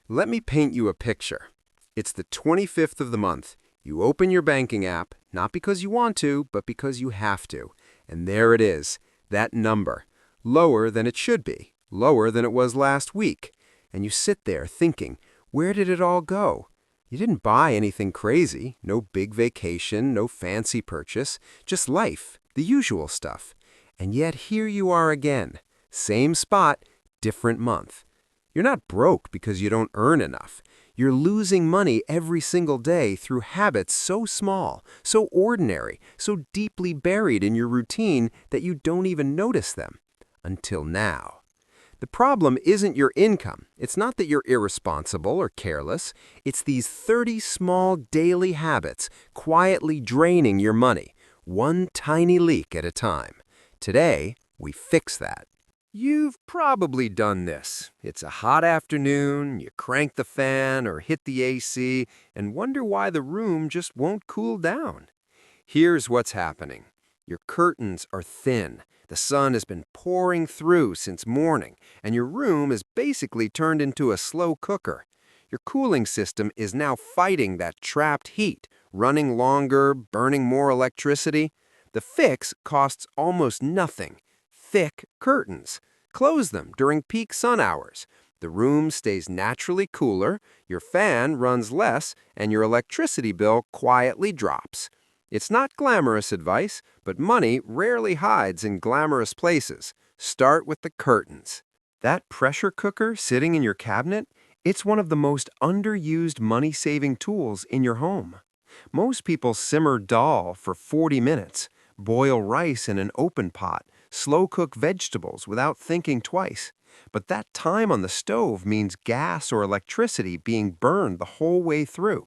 Let me paint you a picture. It's the 25th of the month. You open your banking app, not because you want to, but because you have to. And there it is, that number. Lower than it should be, lower than it was last week. And you sit there thinking, where did it all go? You didn't buy anything crazy, no big vacation, no fancy purchase, just life, the usual stuff. And yet here you are again, same spot, different month. You're not broke because you don't earn enough. You're losing money every single day through habits so small, so ordinary, so deeply buried in your routine that you don't even notice them. Until now. The problem isn't your income. It's not that you're irresponsible or careless. It's these 30 small daily habits quietly draining your money, one tiny leak at a time. Today, we fix that. You've probably done this. It's a hot afternoon, you crank the fan or hit the AC and wonder why the room just won't cool down. Here's what's happening. Your curtains are thin. The sun has been pouring through since morning, and your room is basically turned into a slow cooker. Your cooling system is now fighting that trapped heat, running longer, burning more electricity. The fix costs almost nothing. Thick curtains. Close them during peak sun hours. The room stays naturally cooler, your fan runs less, and your electricity bill quietly drops. It's not glamorous advice, but money rarely hides in glamorous places. Start with the curtains. That pressure cooker sitting in your cabinet, it's one of the most underused money-saving tools in your home. Most people simmer dal for 40 minutes, boil rice in an open pot, slow-cook vegetables without thinking twice. But that time on the stove means gas or electricity being burned the whole way through.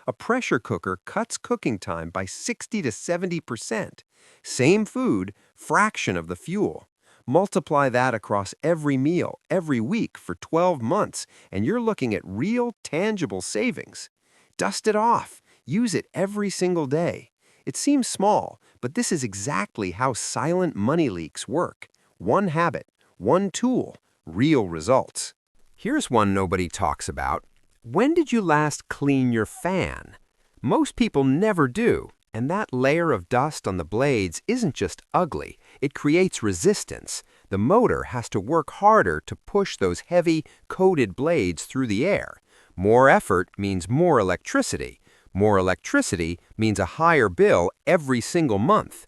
A pressure cooker cuts cooking time by 60 to 70%. Same food, fraction of the fuel. Multiply that across every meal, every week for 12 months, and you're looking at real, tangible savings. Dust it off. Use it every single day. It seems small, but this is exactly how silent money leaks work. One habit, one tool, real results. Here's one nobody talks about. When did you last clean your fan? Most people never do, and that layer of dust on the blades isn't just ugly, it creates resistance. The motor has to work harder to push those heavy, coated blades through the air. More effort means more electricity. More electricity means a higher bill every single month.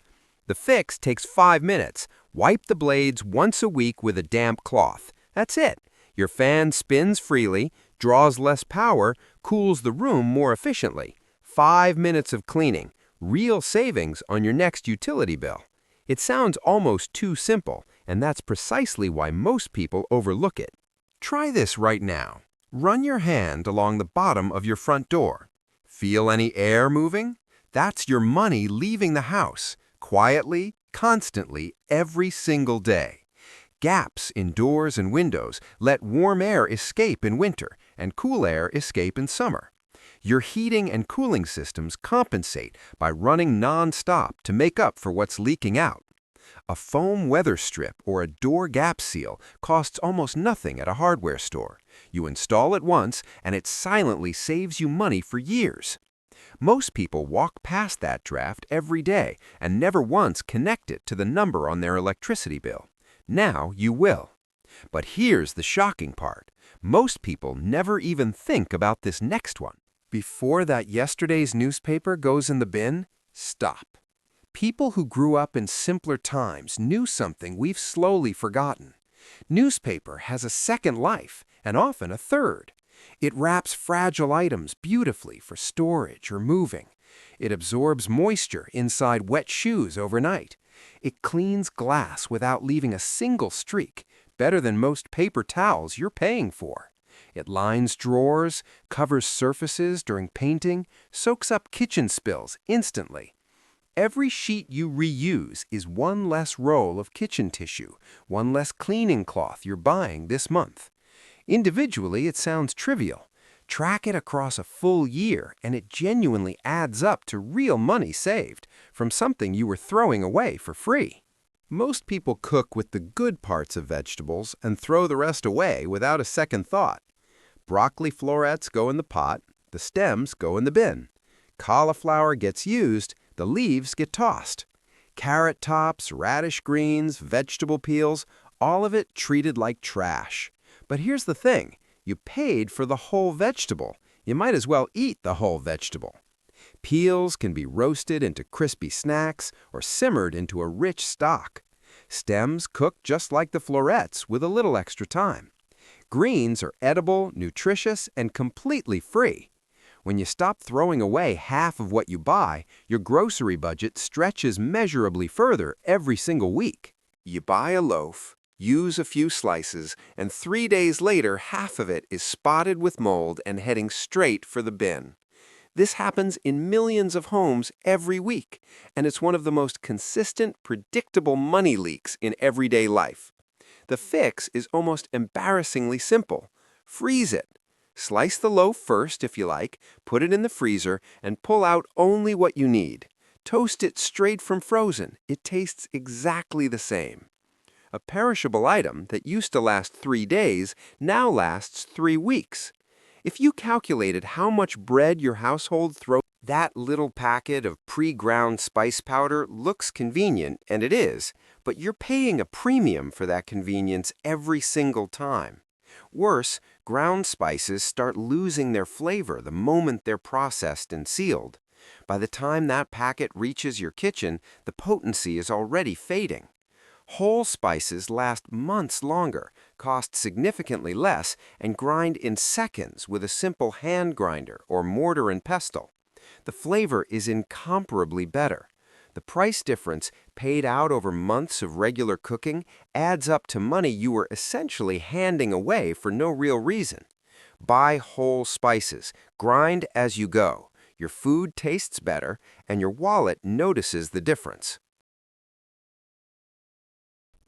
The fix takes 5 minutes. Wipe the blades once a week with a damp cloth. That's it. Your fan spins freely, draws less power, cools the room more efficiently. 5 minutes of cleaning. Real savings on your next utility bill. It sounds almost too simple, and that's precisely why most people overlook it. Try this right now. Run your hand along the bottom of your front door. Feel any air moving? That's your money leaving the house, quietly, constantly, every single day. Gaps in doors and windows let warm air escape in winter and cool air escape in summer. Your heating and cooling systems compensate by running non-stop to make up for what's leaking out. A foam weather strip or a door gap seal costs almost nothing at a hardware store. You install it once, and it silently saves you money for years. Most people walk past that draft every day and never once connect it to the number on their electricity bill. Now you will. But here's the shocking part. Most people never even think about this next one. Before that yesterday's newspaper goes in the bin, stop. People who grew up in simpler times knew something we've slowly forgotten. Newspaper has a second life, and often a third. It wraps fragile items beautifully for storage or moving. It absorbs moisture inside wet shoes overnight. It cleans glass without leaving a single streak, better than most paper towels you're paying for. It lines drawers, covers surfaces during painting, soaks up kitchen spills instantly. Every sheet you reuse is one less roll of kitchen tissue, one less cleaning cloth you're buying this month. Individually, it sounds trivial. Track it across a full year, and it genuinely adds up to real money saved from something you were throwing away for free. Most people cook with the good parts of vegetables and throw the rest away without a second thought. Broccoli florets go in the pot, the stems go in the bin. Cauliflower gets used, the leaves get tossed. Carrot tops, radish greens, vegetable peels, all of it treated like trash. But here's the thing, you paid for the whole vegetable. You might as well eat the whole vegetable. Peels can be roasted into crispy snacks or simmered into a rich stock. Stems cook just like the florets with a little extra time. Greens are edible, nutritious, and completely free. When you stop throwing away half of what you buy, your grocery budget stretches measurably further every single week. You buy a loaf, use a few slices, and 3 days later half of it is spotted with mold and heading straight for the bin. This happens in millions of homes every week, and it's one of the most consistent, predictable money leaks in everyday life. The fix is almost embarrassingly simple. Freeze it. Slice the loaf first if you like, put it in the freezer, and pull out only what you need. Toast it straight from frozen. It tastes exactly the same. A perishable item that used to last 3 days now lasts 3 weeks. If you calculated how much bread your household throws, that little packet of pre-ground spice powder looks convenient, and it is, but you're paying a premium for that convenience every single time. Worse, ground spices start losing their flavor the moment they're processed and sealed. By the time that packet reaches your kitchen, the potency is already fading. Whole spices last months longer, cost significantly less, and grind in seconds with a simple hand grinder or mortar and pestle. The flavor is incomparably better. The price difference, paid out over months of regular cooking, adds up to money you were essentially handing away for no real reason. Buy whole spices, grind as you go. Your food tastes better, and your wallet notices the difference.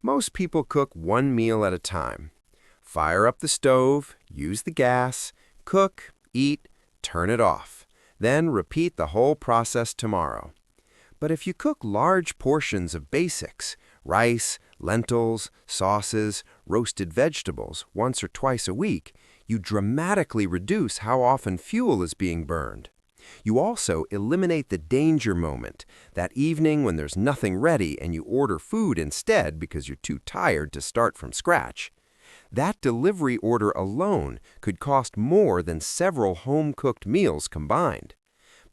Most people cook one meal at a time. Fire up the stove, use the gas, cook, eat, turn it off. Then repeat the whole process tomorrow. But if you cook large portions of basics, rice, lentils, sauces, roasted vegetables once or twice a week, you dramatically reduce how often fuel is being burned. You also eliminate the danger moment, that evening when there's nothing ready and you order food instead because you're too tired to start from scratch. That delivery order alone could cost more than several home-cooked meals combined.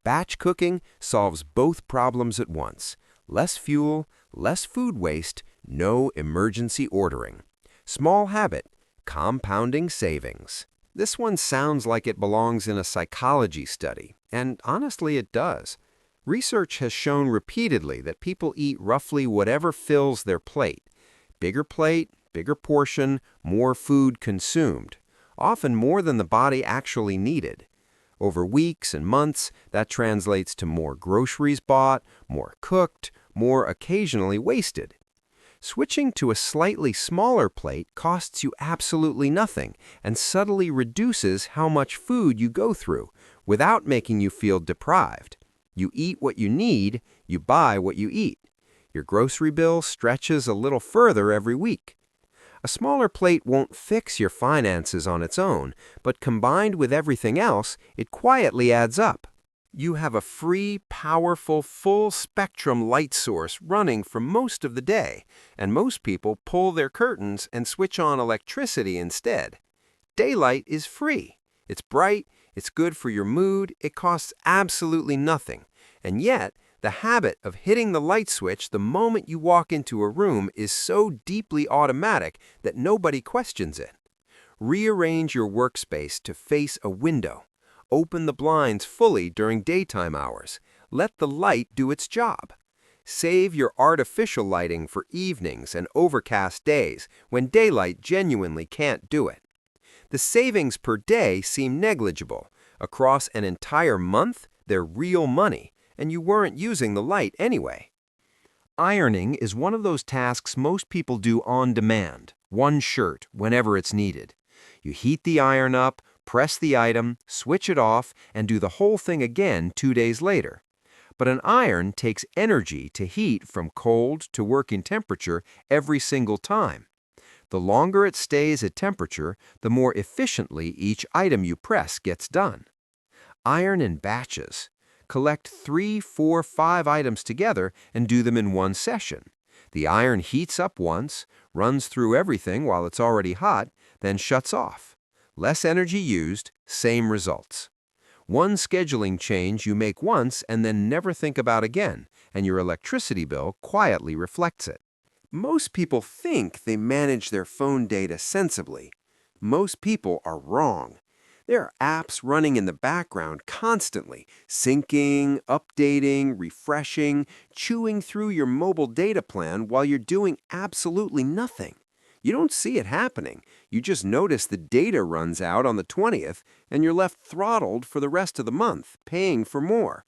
Batch cooking solves both problems at once. Less fuel, less food waste, no emergency ordering. Small habit, compounding savings. This one sounds like it belongs in a psychology study, and honestly it does. Research has shown repeatedly that people eat roughly whatever fills their plate. Bigger plate, bigger portion, more food consumed. Often more than the body actually needed. Over weeks and months, that translates to more groceries bought, more cooked, more occasionally wasted. Switching to a slightly smaller plate costs you absolutely nothing and subtly reduces how much food you go through without making you feel deprived. You eat what you need, you buy what you eat. Your grocery bill stretches a little further every week. A smaller plate won't fix your finances on its own, but combined with everything else, it quietly adds up. You have a free, powerful, full-spectrum light source running for most of the day, and most people pull their curtains and switch on electricity instead. Daylight is free. It's bright, it's good for your mood, it costs absolutely nothing, and yet, the habit of hitting the light switch the moment you walk into a room is so deeply automatic that nobody questions it. Rearrange your workspace to face a window. Open the blinds fully during daytime hours. Let the light do its job. Save your artificial lighting for evenings and overcast days when daylight genuinely can't do it. The savings per day seem negligible. Across an entire month, they're real money, and you weren't using the light anyway. Ironing is one of those tasks most people do on demand, one shirt, whenever it's needed. You heat the iron up, press the item, switch it off, and do the whole thing again 2 days later. But an iron takes energy to heat from cold to working temperature every single time. The longer it stays at temperature, the more efficiently each item you press gets done. Iron in batches. Collect 3, 4, 5 items together and do them in one session. The iron heats up once, runs through everything while it's already hot, then shuts off. Less energy used, same results. One scheduling change you make once and then never think about again, and your electricity bill quietly reflects it. Most people think they manage their phone data sensibly. Most people are wrong. There are apps running in the background constantly, syncing, updating, refreshing, chewing through your mobile data plan while you're doing absolutely nothing. You don't see it happening. You just notice the data runs out on the 20th and you're left throttled for the rest of the month, paying for more.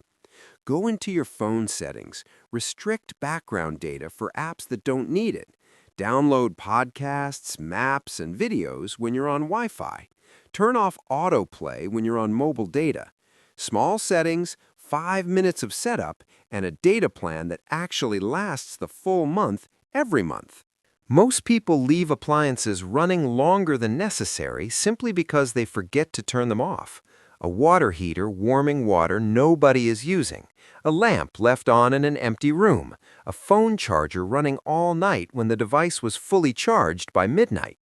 Go into your phone settings, restrict background data for apps that don't need it. Download podcasts, maps, and videos when you're on Wi-Fi. Turn off autoplay when you're on mobile data. Small settings, 5 minutes of setup, and a data plan that actually lasts the full month every month. Most people leave appliances running longer than necessary simply because they forget to turn them off. A water heater warming water nobody is using. A lamp left on in an empty room. A phone charger running all night when the device was fully charged by midnight.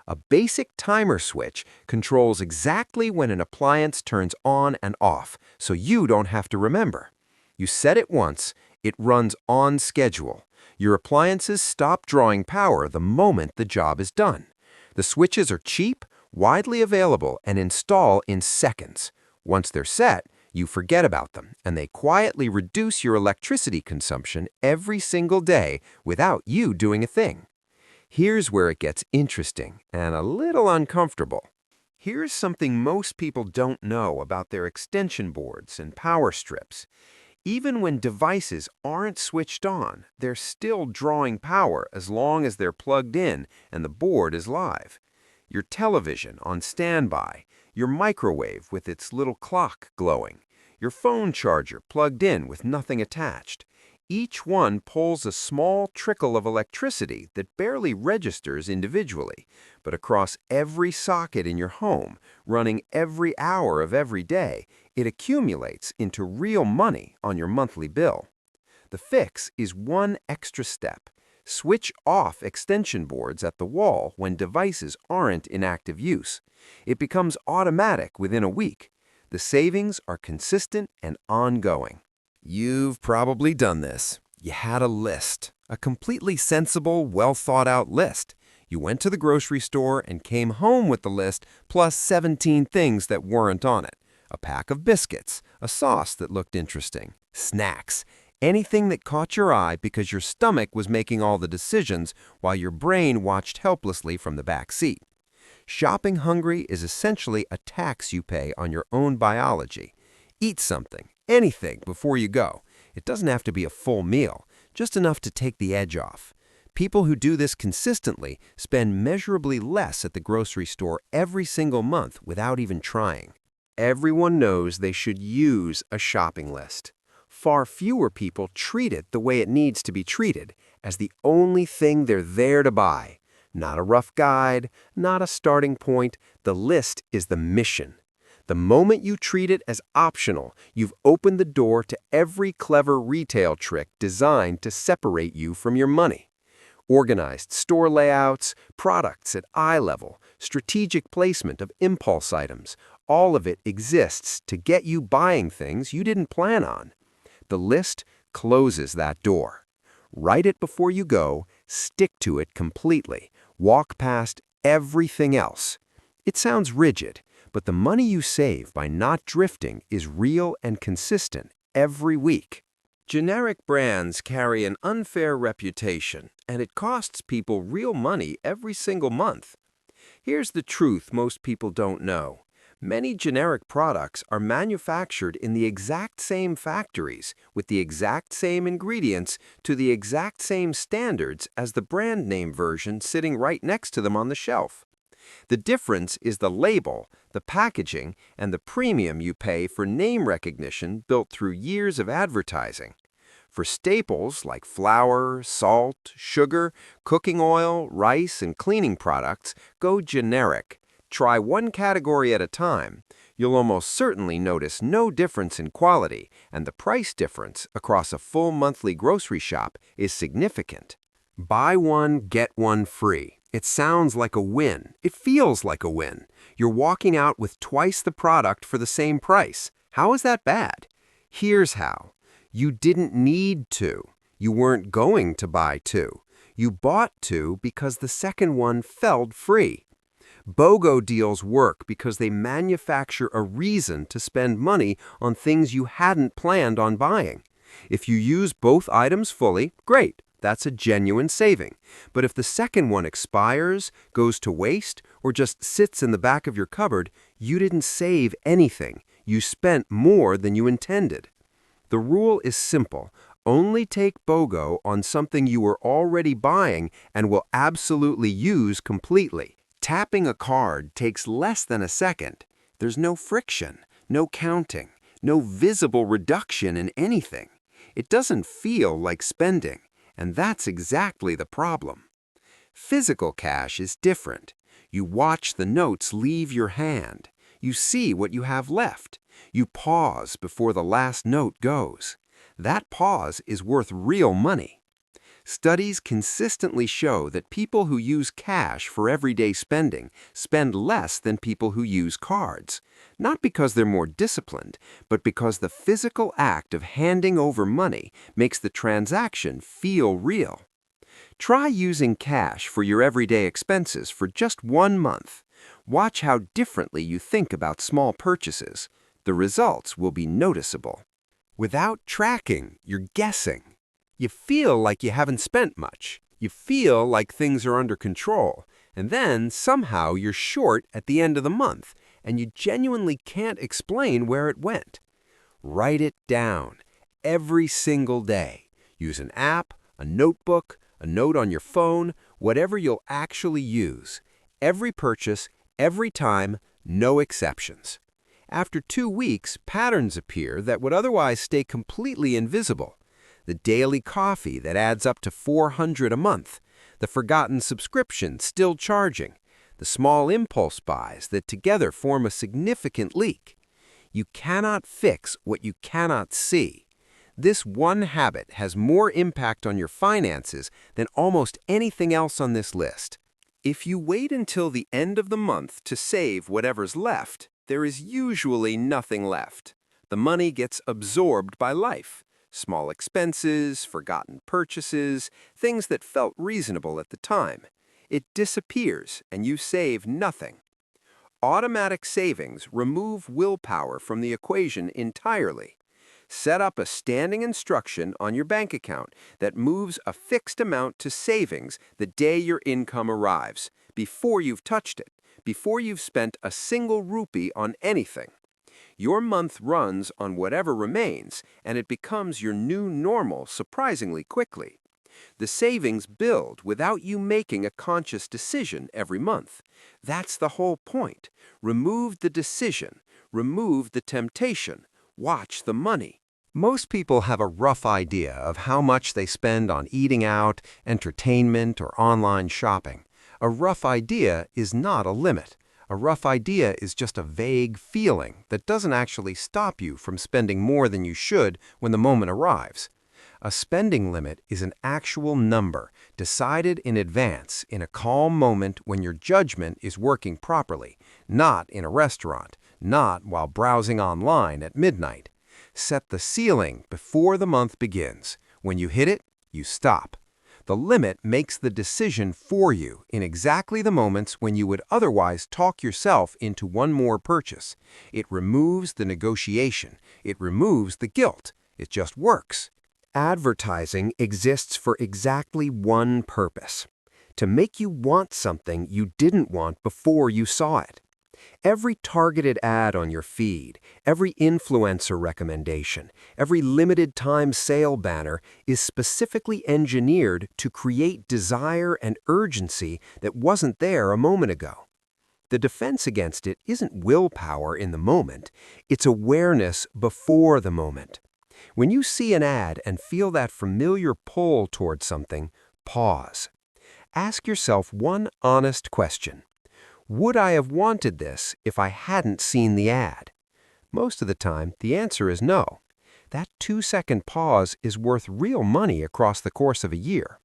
A basic timer switch controls exactly when an appliance turns on and off, so you don't have to remember. You set it once, it runs on schedule. Your appliances stop drawing power the moment the job is done. The switches are cheap, widely available, and install in seconds. Once they're set, you forget about them, and they quietly reduce your electricity consumption every single day without you doing a thing. Here's where it gets interesting and a little uncomfortable. Here's something most people don't know about their extension boards and power strips. Even when devices aren't switched on, they're still drawing power as long as they're plugged in and the board is live. Your television on standby, your microwave with its little clock glowing, your phone charger plugged in with nothing attached. Each one pulls a small trickle of electricity that barely registers individually, but across every socket in your home, running every hour of every day, it accumulates into real money on your monthly bill. The fix is one extra step. Switch off extension boards at the wall when devices aren't in active use. It becomes automatic within a week. The savings are consistent and ongoing. You've probably done this. You had a list, a completely sensible, well-thought-out list. You went to the grocery store and came home with the list plus 17 things that weren't on it. A pack of biscuits, a sauce that looked interesting, snacks, anything that caught your eye because your stomach was making all the decisions while your brain watched helplessly from the back seat. Shopping hungry is essentially a tax you pay on your own biology. Eat something, anything, before you go. It doesn't have to be a full meal, just enough to take the edge off. People who do this consistently spend measurably less at the grocery store every single month without even trying. Everyone knows they should use a shopping list. Far fewer people treat it the way it needs to be treated, as the only thing they're there to buy. Not a rough guide, not a starting point. The list is the mission. The moment you treat it as optional, you've opened the door to every clever retail trick designed to separate you from your money. Organized store layouts, products at eye level, strategic placement of impulse items, all of it exists to get you buying things you didn't plan on. The list closes that door. Write it before you go, stick to it completely, walk past everything else. It sounds rigid, but the money you save by not drifting is real and consistent every week. Generic brands carry an unfair reputation, and it costs people real money every single month. Here's the truth most people don't know. Many generic products are manufactured in the exact same factories, with the exact same ingredients, to the exact same standards as the brand name version sitting right next to them on the shelf. The difference is the label, the packaging, and the premium you pay for name recognition built through years of advertising. For staples like flour, salt, sugar, cooking oil, rice, and cleaning products, go generic. Try one category at a time. You'll almost certainly notice no difference in quality, and the price difference across a full monthly grocery shop is significant. Buy one, get one free. It sounds like a win. It feels like a win. You're walking out with twice the product for the same price. How is that bad? Here's how. You didn't need two. You weren't going to buy two. You bought two because the second one felt free. BOGO deals work because they manufacture a reason to spend money on things you hadn't planned on buying. If you use both items fully, great. That's a genuine saving. But if the second one expires, goes to waste, or just sits in the back of your cupboard, you didn't save anything. You spent more than you intended. The rule is simple. Only take BOGO on something you were already buying and will absolutely use completely. Tapping a card takes less than a second. There's no friction, no counting, no visible reduction in anything. It doesn't feel like spending, and that's exactly the problem. Physical cash is different. You watch the notes leave your hand. You see what you have left. You pause before the last note goes. That pause is worth real money. Studies consistently show that people who use cash for everyday spending spend less than people who use cards, not because they're more disciplined, but because the physical act of handing over money makes the transaction feel real. Try using cash for your everyday expenses for just 1 month. Watch how differently you think about small purchases. The results will be noticeable. Without tracking, you're guessing. You feel like you haven't spent much. You feel like things are under control. And then, somehow, you're short at the end of the month, and you genuinely can't explain where it went. Write it down every single day. Use an app, a notebook, a note on your phone, whatever you'll actually use. Every purchase, every time, no exceptions. After 2 weeks, patterns appear that would otherwise stay completely invisible. The daily coffee that adds up to $400 a month, the forgotten subscription still charging, the small impulse buys that together form a significant leak. You cannot fix what you cannot see. This one habit has more impact on your finances than almost anything else on this list. If you wait until the end of the month to save whatever's left, there is usually nothing left. The money gets absorbed by life. Small expenses, forgotten purchases, things that felt reasonable at the time. It disappears and you save nothing. Automatic savings remove willpower from the equation entirely. Set up a standing instruction on your bank account that moves a fixed amount to savings the day your income arrives, before you've touched it, before you've spent a single rupee on anything. Your month runs on whatever remains, and it becomes your new normal surprisingly quickly. The savings build without you making a conscious decision every month. That's the whole point. Remove the decision. Remove the temptation. Watch the money. Most people have a rough idea of how much they spend on eating out, entertainment, or online shopping. A rough idea is not a limit. A rough idea is just a vague feeling that doesn't actually stop you from spending more than you should when the moment arrives. A spending limit is an actual number, decided in advance in a calm moment when your judgment is working properly, not in a restaurant, not while browsing online at midnight. Set the ceiling before the month begins. When you hit it, you stop. The limit makes the decision for you in exactly the moments when you would otherwise talk yourself into one more purchase. It removes the negotiation. It removes the guilt. It just works. Advertising exists for exactly one purpose: to make you want something you didn't want before you saw it. Every targeted ad on your feed, every influencer recommendation, every limited-time sale banner is specifically engineered to create desire and urgency that wasn't there a moment ago. The defense against it isn't willpower in the moment, it's awareness before the moment. When you see an ad and feel that familiar pull towards something, pause. Ask yourself one honest question. Would I have wanted this if I hadn't seen the ad? Most of the time, the answer is no. That 2-second pause is worth real money across the course of a year.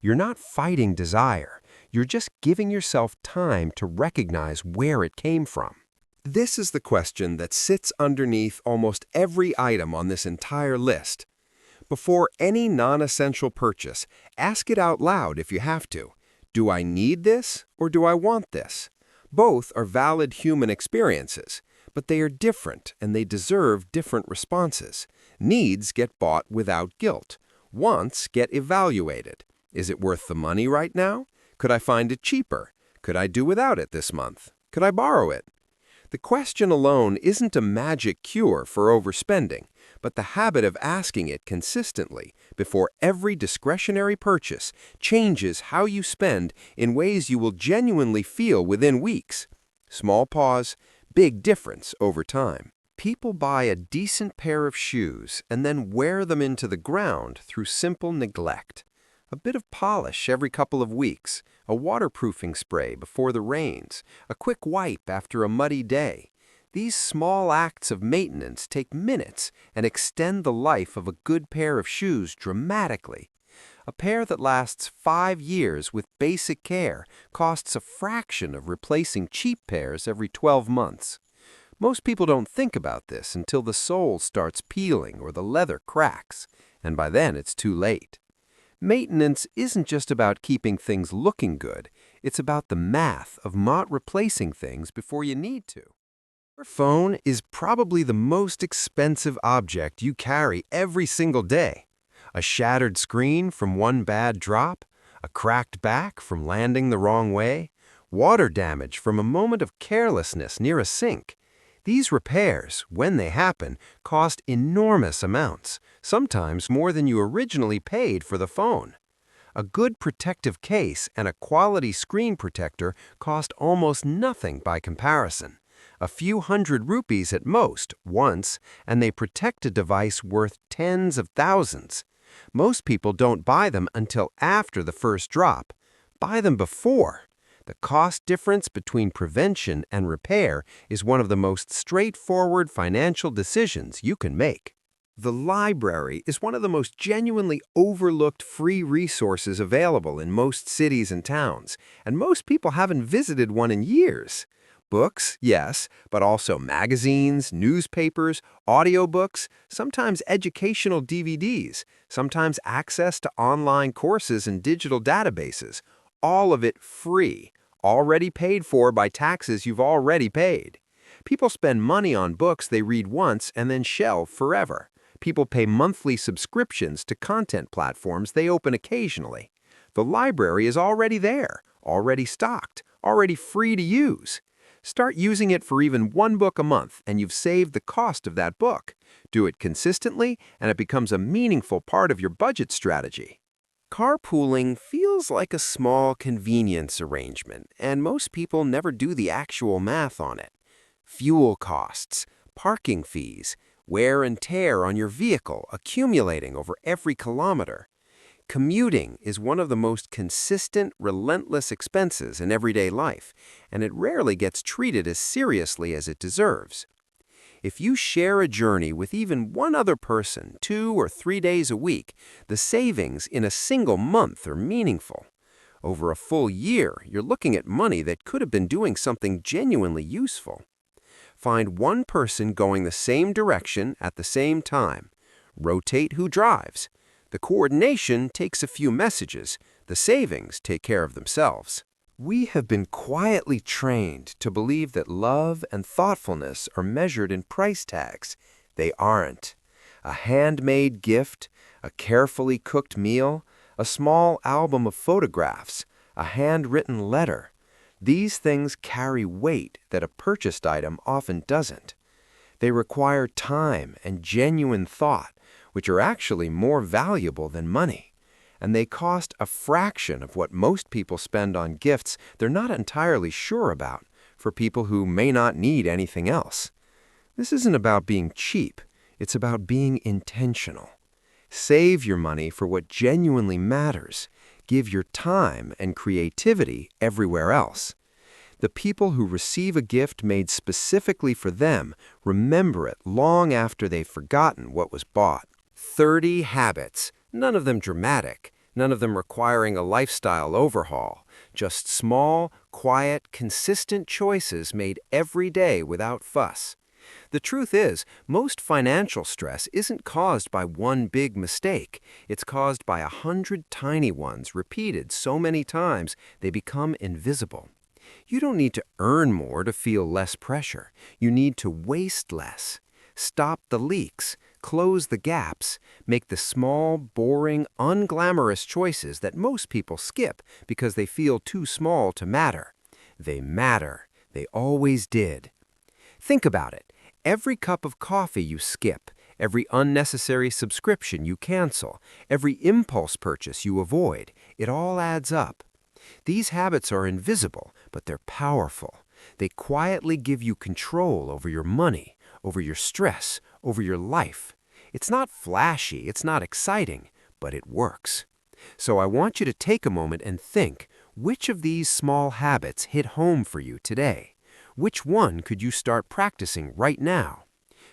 You're not fighting desire. You're just giving yourself time to recognize where it came from. This is the question that sits underneath almost every item on this entire list. Before any non-essential purchase, ask it out loud if you have to. Do I need this or do I want this? Both are valid human experiences, but they are different and they deserve different responses. Needs get bought without guilt. Wants get evaluated. Is it worth the money right now? Could I find it cheaper? Could I do without it this month? Could I borrow it? The question alone isn't a magic cure for overspending, but the habit of asking it consistently before every discretionary purchase changes how you spend in ways you will genuinely feel within weeks. Small pause, big difference over time. People buy a decent pair of shoes and then wear them into the ground through simple neglect. A bit of polish every couple of weeks, a waterproofing spray before the rains, a quick wipe after a muddy day. These small acts of maintenance take minutes and extend the life of a good pair of shoes dramatically. A pair that lasts 5 years with basic care costs a fraction of replacing cheap pairs every 12 months. Most people don't think about this until the sole starts peeling or the leather cracks, and by then it's too late. Maintenance isn't just about keeping things looking good, it's about the math of not replacing things before you need to. Your phone is probably the most expensive object you carry every single day. A shattered screen from one bad drop, a cracked back from landing the wrong way, water damage from a moment of carelessness near a sink. These repairs, when they happen, cost enormous amounts, sometimes more than you originally paid for the phone. A good protective case and a quality screen protector cost almost nothing by comparison. A few hundred rupees at most, once, and they protect a device worth tens of thousands. Most people don't buy them until after the first drop. Buy them before. The cost difference between prevention and repair is one of the most straightforward financial decisions you can make. The library is one of the most genuinely overlooked free resources available in most cities and towns, and most people haven't visited one in years. Books, yes, but also magazines, newspapers, audiobooks, sometimes educational DVDs, sometimes access to online courses and digital databases. All of it free, already paid for by taxes you've already paid. People spend money on books they read once and then shelve forever. People pay monthly subscriptions to content platforms they open occasionally. The library is already there, already stocked, already free to use. Start using it for even one book a month and you've saved the cost of that book. Do it consistently and it becomes a meaningful part of your budget strategy. Carpooling feels like a small convenience arrangement, and most people never do the actual math on it. Fuel costs, parking fees, wear and tear on your vehicle accumulating over every kilometer. Commuting is one of the most consistent, relentless expenses in everyday life, and it rarely gets treated as seriously as it deserves. If you share a journey with even one other person 2 or 3 days a week, the savings in a single month are meaningful. Over a full year, you're looking at money that could have been doing something genuinely useful. Find one person going the same direction at the same time. Rotate who drives. The coordination takes a few messages. The savings take care of themselves. We have been quietly trained to believe that love and thoughtfulness are measured in price tags. They aren't. A handmade gift, a carefully cooked meal, a small album of photographs, a handwritten letter. These things carry weight that a purchased item often doesn't. They require time and genuine thought, which are actually more valuable than money. And they cost a fraction of what most people spend on gifts they're not entirely sure about for people who may not need anything else. This isn't about being cheap. It's about being intentional. Save your money for what genuinely matters. Give your time and creativity everywhere else. The people who receive a gift made specifically for them remember it long after they've forgotten what was bought. 30 habits, none of them dramatic, none of them requiring a lifestyle overhaul. Just small, quiet, consistent choices made every day without fuss. The truth is, most financial stress isn't caused by one big mistake. It's caused by 100 tiny ones repeated so many times they become invisible. You don't need to earn more to feel less pressure. You need to waste less. Stop the leaks, close the gaps, make the small, boring, unglamorous choices that most people skip because they feel too small to matter. They matter. They always did. Think about it. Every cup of coffee you skip, every unnecessary subscription you cancel, every impulse purchase you avoid, it all adds up. These habits are invisible, but they're powerful. They quietly give you control over your money, over your stress, over your life. It's not flashy, it's not exciting, but it works. So I want you to take a moment and think, which of these small habits hit home for you today? Which one could you start practicing right now?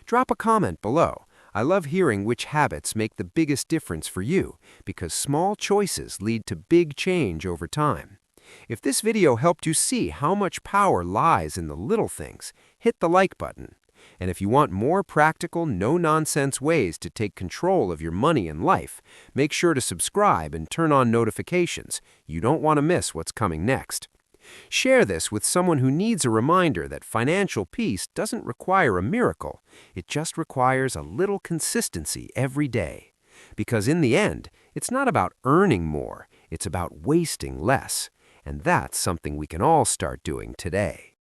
Drop a comment below. I love hearing which habits make the biggest difference for you, because small choices lead to big change over time. If this video helped you see how much power lies in the little things, hit the like button. And if you want more practical, no-nonsense ways to take control of your money and life, make sure to subscribe and turn on notifications. You don't want to miss what's coming next. Share this with someone who needs a reminder that financial peace doesn't require a miracle. It just requires a little consistency every day. Because in the end, it's not about earning more, it's about wasting less. And that's something we can all start doing today.